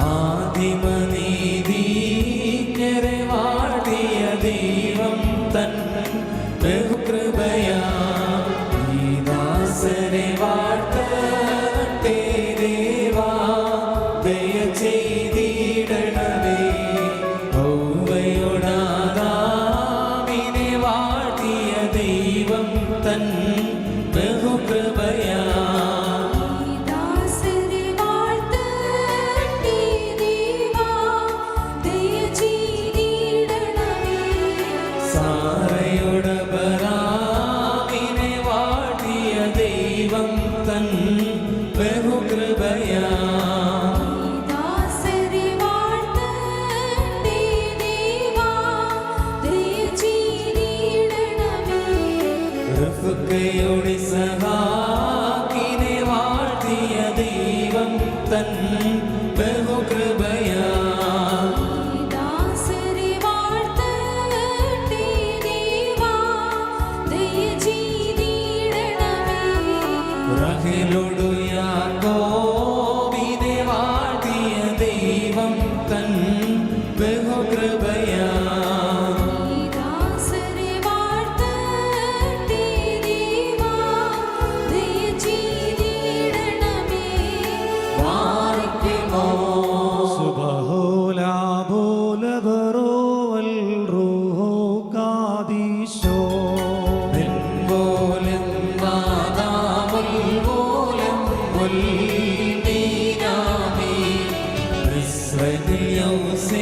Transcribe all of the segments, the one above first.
ആദിമനീതിക്കരെ വാഴ്ത്തിയ ദൈവം തൻ ബഹുകൃപയാ ഈ ദാസനെ വാഴ്ത്തട്ടെ ദേവാ ദയ ചെയ്തിടണമേ ഔവയോടാദാമിനെ വാഴ്ത്തിയ ദൈവം തൻ ബഹുകൃപയാ സാറയോടബറാമിനെ വാഴ്ത്തിയ ദൈവം തൻ ബഹുകൃപയാ റുഫ്കയുടെ സഹാക്കിനെ വാഴ്ത്തിയ ദൈവം തൻ ബഹുകൃപയാ റഹേലോടു യാക്കോബിനെ വാഴ്ത്തിയ ദൈവം തൻ ബഹുകൃപയാ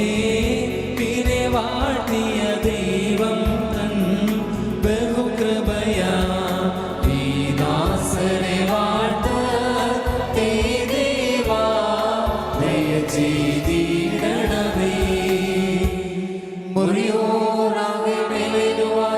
യൗസേപ്പിനെ വാഴ്ത്തിയ ദൈവം തൻ ബഹുകൃപയാ ഈ ദാസനെ വാഴ്ത്തട്ടെ ദേവാ ദയ ചെയ്തിടണമേ മുറിയോറാകെ മേലുവാ